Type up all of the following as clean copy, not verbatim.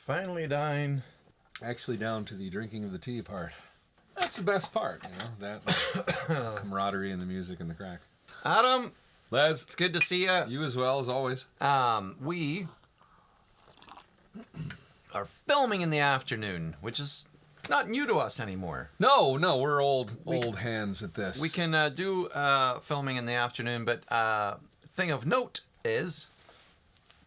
finally down. Actually down to the drinking of the tea part. That's the best part, that camaraderie and the music and the crack. Adam, Les, it's good to see you. You as well, as always. We are filming in the afternoon, which is not new to us anymore. No, we're old hands at this. We can do filming in the afternoon, but thing of note is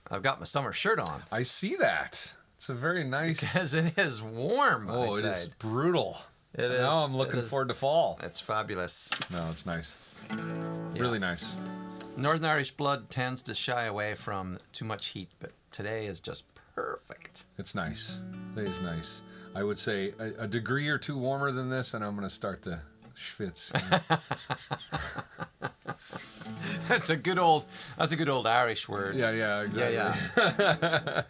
I've got my summer shirt on. I see that. It's a very nice... Because it is warm outside. It is brutal. It is. Now I'm looking forward to fall. It's fabulous. No, it's nice. Yeah. Really nice. Northern Irish blood tends to shy away from too much heat, but today is just perfect. It's nice. It is nice. I would say a degree or two warmer than this, and I'm going to start to schwitz. That's a good old Irish word. Yeah, exactly. Yeah.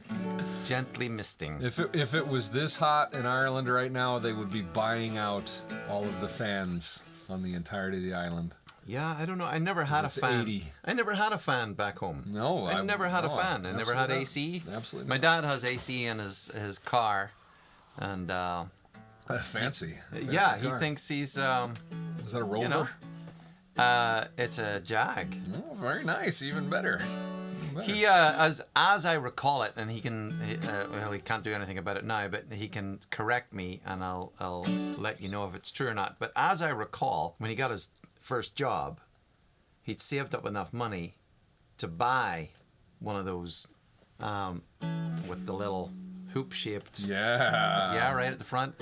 Gently misting. If it was this hot in Ireland right now, they would be buying out all of the fans on the entirety of the island. Yeah, I don't know. I never had a fan. 80. I never had a fan back home. No, I never had a fan. I never had AC. Absolutely. My dad has AC in his car, and fancy yeah, he car. thinks he's. Is that a Rover? It's a Jag. Oh, very nice. Even better. He, as I recall it, and he can't do anything about it now, but he can correct me, and I'll let you know if it's true or not. But as I recall, when he got his first job, he'd saved up enough money to buy one of those with the little hoop-shaped. Yeah. Yeah, right at the front,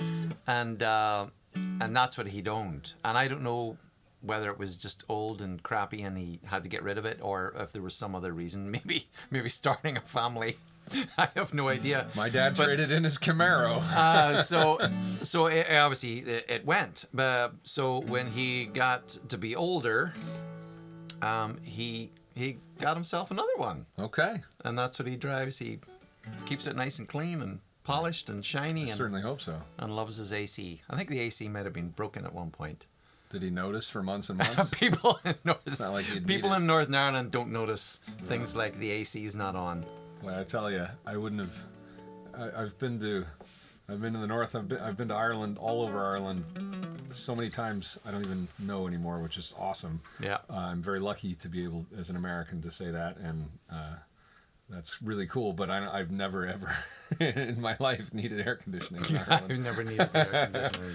and that's what he'd owned. And I don't know whether it was just old and crappy and he had to get rid of it, or if there was some other reason, maybe starting a family. I have no idea. My dad traded in his Camaro. So obviously it went. So when he got to be older, he got himself another one. Okay. And that's what he drives. He keeps it nice and clean and polished and shiny. I certainly hope so. And loves his AC. I think the AC might have been broken at one point. Did he notice for months and months? People in Northern Ireland don't notice things like the AC's not on. Well, I tell you, I wouldn't have. I've been to the north. I've been to Ireland, all over Ireland, so many times I don't even know anymore, which is awesome. Yeah, I'm very lucky to be able, as an American, to say that, and that's really cool. But I've never ever in my life needed air conditioning in Ireland. I've never needed air conditioning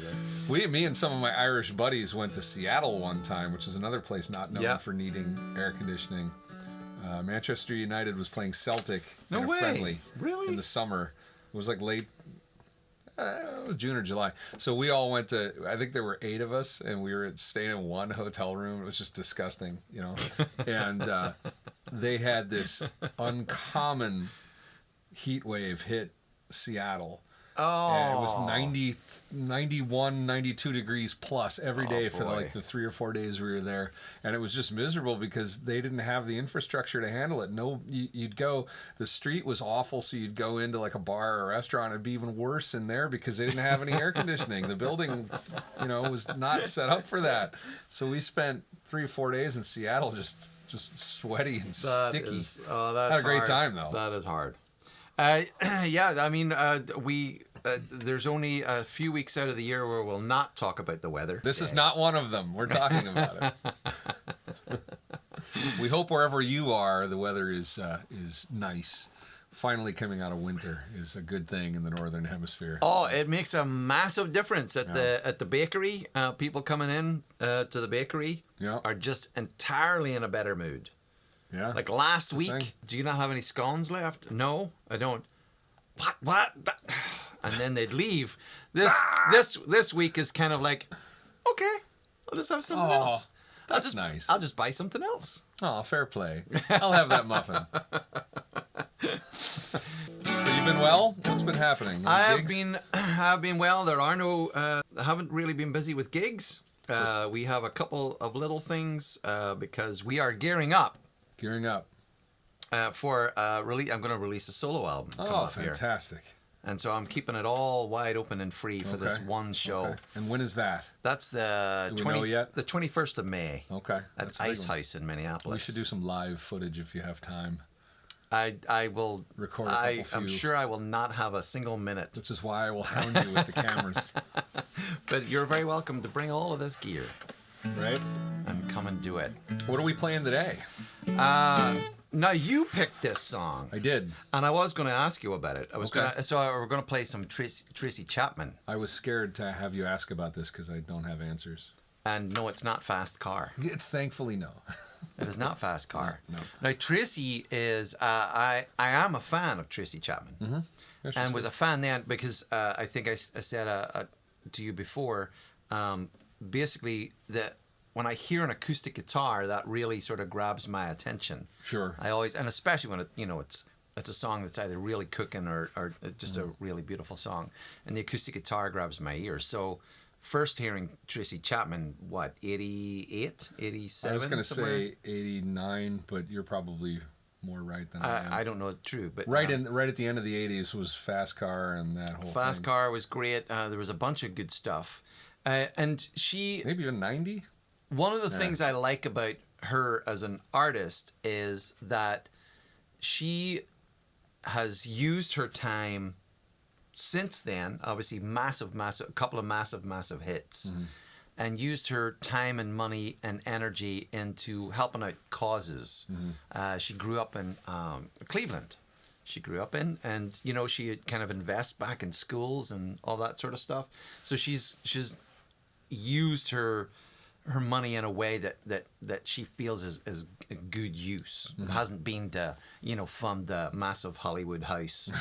either. Me and some of my Irish buddies went to Seattle one time, which is another place not known for needing air conditioning. Manchester United was playing Celtic in a friendly in the summer. It was like late June or July. So we all went to, I think there were 8 of us, and we were staying in one hotel room. It was just disgusting, And they had this uncommon heat wave hit Seattle. Oh. And it was 90, 91, 92 degrees plus every day for the 3 or 4 days we were there. And it was just miserable because they didn't have the infrastructure to handle it. You'd go, the street was awful, so you'd go into like a bar or a restaurant. It'd be even worse in there because they didn't have any air conditioning. The building, was not set up for that. So we spent 3 or 4 days in Seattle just sweaty and sticky. Had a great time, though. That is hard. There's only a few weeks out of the year where we'll not talk about the weather. This is not one of them. We're talking about it. We hope wherever you are, the weather is nice. Finally coming out of winter is a good thing in the Northern Hemisphere. Oh, it makes a massive difference at the bakery. People coming in to the bakery are just entirely in a better mood. Yeah. Like last week, do you not have any scones left? No, I don't. What? And then they'd leave. This week is kind of like, okay, I'll just have something else. That's nice. I'll just buy something else. Oh, fair play. I'll have that muffin. So you've been well? What's been happening? I've been well. There are no. I haven't really been busy with gigs. We have a couple of little things because we are gearing up. For release. I'm going to release a solo album. Oh, fantastic. Here. And so I'm keeping it all wide open and free for this one show. Okay. And when is that? That's the Do we know yet? The 21st of May. Okay. At Ice House in Minneapolis. We should do some live footage if you have time. I will record a couple few. I'm sure I will not have a single minute. Which is why I will hound you with the cameras. But you're very welcome to bring all of this gear. Right? And come and do it. What are we playing today? Now you picked this song. I did. And I was going to ask you about it. We're going to play some Tracy Chapman. I was scared to have you ask about this because I don't have answers. And no, it's not Fast Car. Thankfully, no. It is not Fast Car. No. Now, Tracy is... I am a fan of Tracy Chapman. Mm-hmm. Yes, and was a fan then because I think I said to you before, basically, that when I hear an acoustic guitar, that really sort of grabs my attention. Sure. I always... And especially when it's a song that's either really cooking or just a really beautiful song. And the acoustic guitar grabs my ear. So... First hearing Tracy Chapman, what, 88, 87? I was going to say 89, but you're probably more right than I am. I don't know the truth, but... Right at the end of the 80s was Fast Car and that whole thing. Fast Car was great. There was a bunch of good stuff. And she... Maybe even 90? One of the things I like about her as an artist is that she has used her time... Since then, obviously, a couple of massive hits, and used her time and money and energy into helping out causes. She grew up in Cleveland. She grew up in, and she kind of invests back in schools and all that sort of stuff. So she's used her money in a way that she feels is a good use. It hasn't been to fund the massive Hollywood house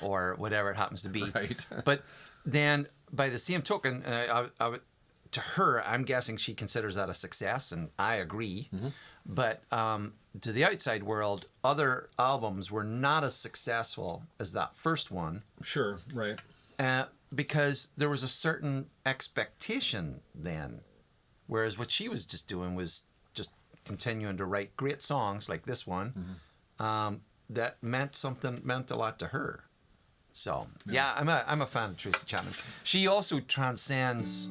or whatever it happens to be. Right. But then by the same token, to her, I'm guessing she considers that a success, and I agree. But to the outside world, other albums were not as successful as that first one. Sure, right. Because there was a certain expectation then. Whereas what she was just doing was just continuing to write great songs like this one that meant a lot to her. So yeah, I'm a fan of Tracy Chapman. She also transcends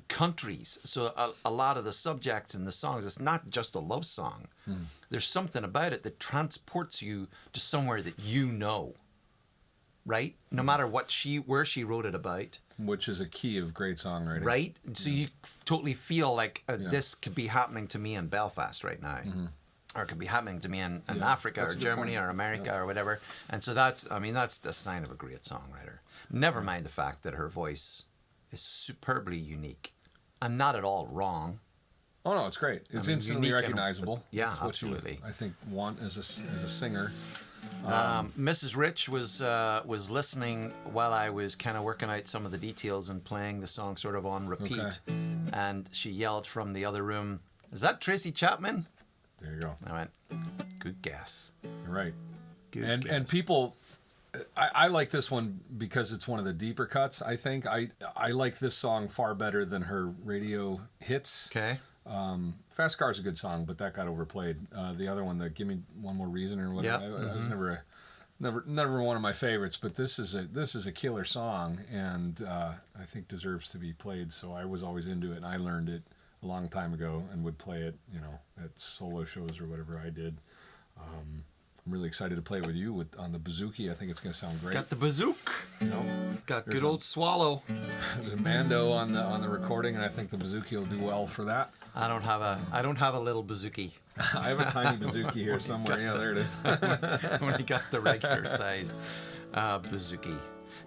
countries. So a lot of the subjects in the songs, it's not just a love song. There's something about it that transports you to somewhere that right? No matter where she wrote it about. Which is a key of great songwriting. Right? So you totally feel like this could be happening to me in Belfast right now. Or it could be happening to me in Africa or Germany or America or whatever. And so that's the sign of a great songwriter. Never mind the fact that her voice is superbly unique and not at all wrong. Oh, no, it's great. It's instantly recognizable. Yeah, that's what absolutely. I think want as a singer. Mrs. Rich was listening while I was kind of working out some of the details and playing the song sort of on repeat, and she yelled from the other room, "Is that Tracy Chapman?" There you go. I went, "Good guess." You're right. Good guess. And people, I like this one because it's one of the deeper cuts. I think I like this song far better than her radio hits. Okay. Fast Car is a good song, but that got overplayed. The other one, the Give Me One More Reason or whatever, I was never one of my favorites. But this is a killer song, and I think deserves to be played. So I was always into it, and I learned it a long time ago and would play it, at solo shows or whatever I did. I'm really excited to play it with you on the bouzouki. I think it's going to sound great. Got the bazook. Got good old swallow. There's a mando on the recording, and I think the bouzouki will do well for that. I don't have a little bouzouki. I have a tiny bouzouki here somewhere. Yeah, there it is. When he got the regular sized bouzouki.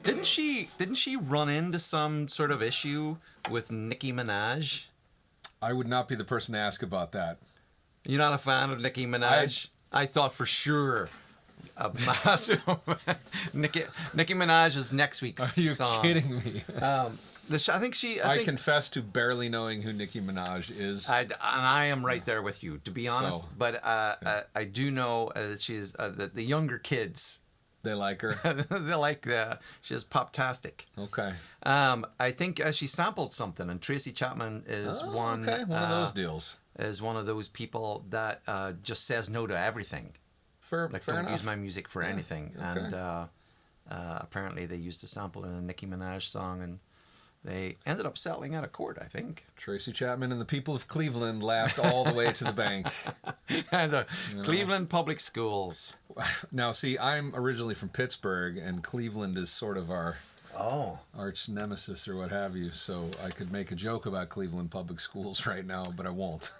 Didn't she run into some sort of issue with Nicki Minaj? I would not be the person to ask about that. You're not a fan of Nicki Minaj? I thought for sure a massive Nicki Minaj is next week's song. Are you kidding me? I confess to barely knowing who Nicki Minaj is. And I am right there with you, to be honest. So, but I do know that she's the younger kids. They like her. They like she's poptastic. Okay. I think she sampled something, and Tracy Chapman is one. Okay, one of those deals. Is one of those people that just says no to everything. Fair don't enough. Use my music for anything. Okay. And apparently they used a sample in a Nicki Minaj song, and They ended up settling out of court, I think. Tracy Chapman and the people of Cleveland laughed all the way to the bank. And Cleveland Public Schools. Now, see, I'm originally from Pittsburgh, and Cleveland is sort of our arch nemesis or what have you. So I could make a joke about Cleveland Public Schools right now, but I won't.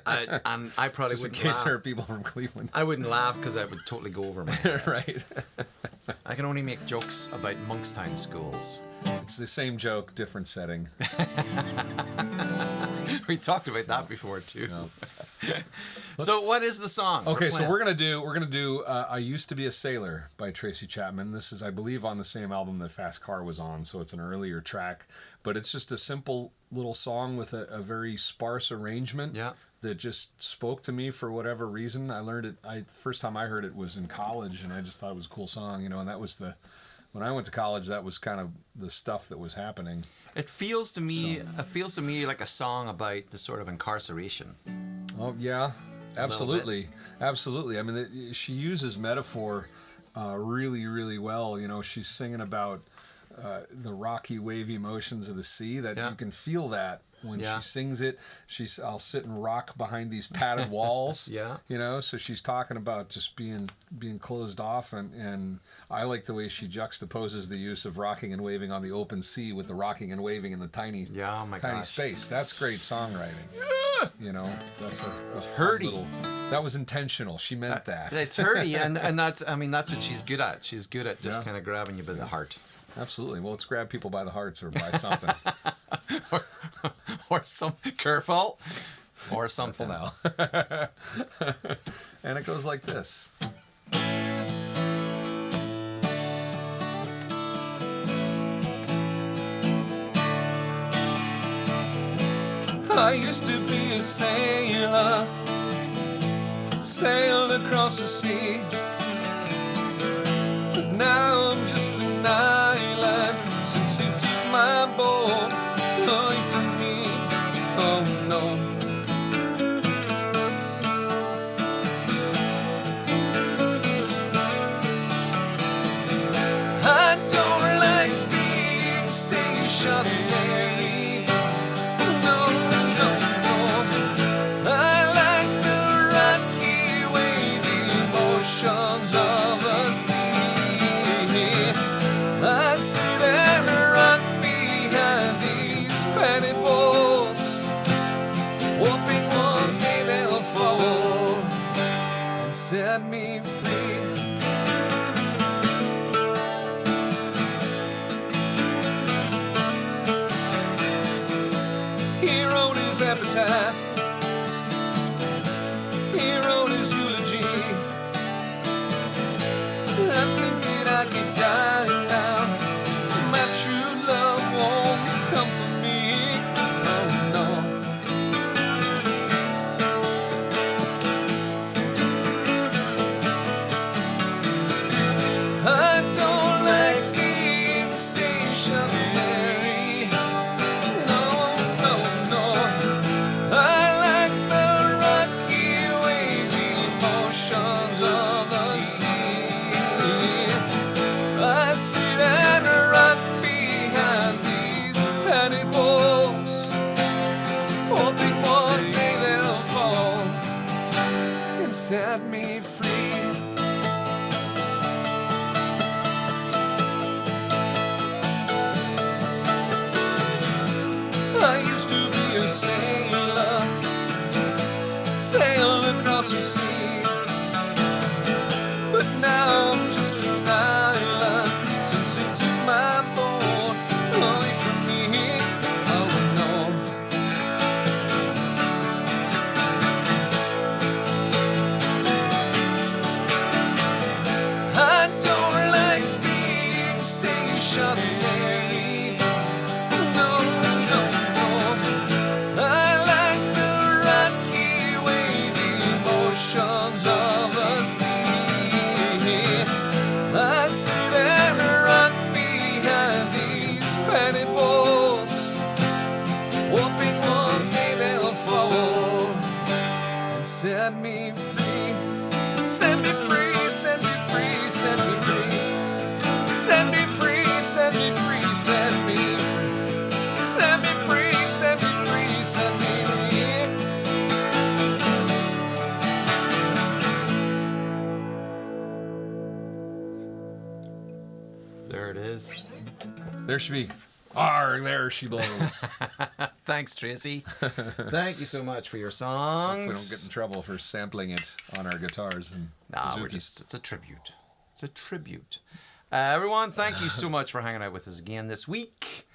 I probably just in case there are people from Cleveland. I wouldn't laugh because I would totally go over my head. Right. I can only make jokes about Monkstown schools. It's the same joke, different setting. We talked about that before too. No. So what is the song? Okay, so we're gonna do "I Used to Be a Sailor" by Tracy Chapman. This is, I believe, on the same album that Fast Car was on, so it's an earlier track. But it's just a simple little song with a very sparse arrangement. Yeah. That just spoke to me for whatever reason. I learned it. First time I heard it was in college, and I just thought it was a cool song, and that was when I went to college, that was kind of the stuff that was happening. It feels to me like a song about the sort of incarceration. Oh yeah, absolutely, absolutely. I mean, she uses metaphor really, really well. She's singing about the rocky, wavy motions of the sea. That you can feel that when she sings it. I'll sit and rock behind these padded walls. So she's talking about just being closed off, and I like the way she juxtaposes the use of rocking and waving on the open sea with the rocking and waving in the tiny space. That's great songwriting. That's it's hurty. That was intentional. She meant that. It's hurty, and that's what she's good at. She's good at just kind of grabbing you by the heart. Absolutely. Well, let's grab people by the hearts or by something. or some careful. Or something. Now. And it goes like this. I used to be a sailor, sailed across the sea. But now I'm just an island since you took my boat away from me. Oh no. I don't like being stationary. No, no, no. I like the rocky, wavy motions of the sea. I sit and rock behind these padded walls, hoping one day they'll fall and set me free. He wrote his epitaph, he wrote his eulogy. I think that I could die now. My true love won't come for me. Oh no. I don't like being stationary. No, no, no. I like the rocky, wavy motions of the sea. I sit and rock behind these padded walls, hoping one day they'll fall and set me free. I used to be a sailor, sailed across the sea. But now I'm just an island since you took my boat away from me. Oh no. I don't like being stationary. No, no, no. I like the rocky, wavy motions of the sea. I sit and rock behind these padded walls, hoping one day they'll fall and set me free. Set me free, set me free, set me free. Set me free, set me free, set me free. There it is. There she be. There she blows. Thanks, Tracy. Thank you so much for your songs. Hope we don't get in trouble for sampling it on our guitars and it's a tribute. It's a tribute. Everyone, thank you so much for hanging out with us again this week.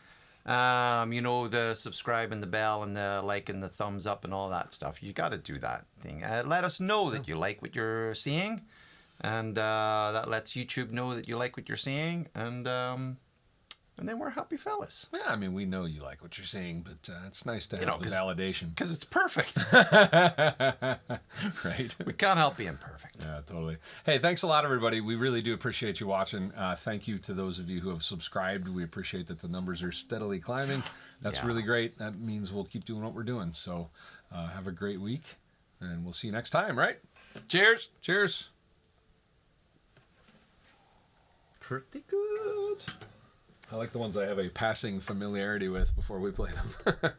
The subscribe and the bell and the like and the thumbs up and all that stuff. You got to do that thing. Let us know that you like what you're seeing, and that lets YouTube know that you like what you're seeing, and then we're happy fellas. Yeah, I mean, we know you like what you're seeing, but it's nice to have the validation. Because it's perfect. Right? We can't help being perfect. Yeah, totally. Hey, thanks a lot, everybody. We really do appreciate you watching. Thank you to those of you who have subscribed. We appreciate that the numbers are steadily climbing. That's really great. That means we'll keep doing what we're doing. So have a great week, and we'll see you next time, right? Cheers. Cheers. Pretty good. I like the ones I have a passing familiarity with before we play them.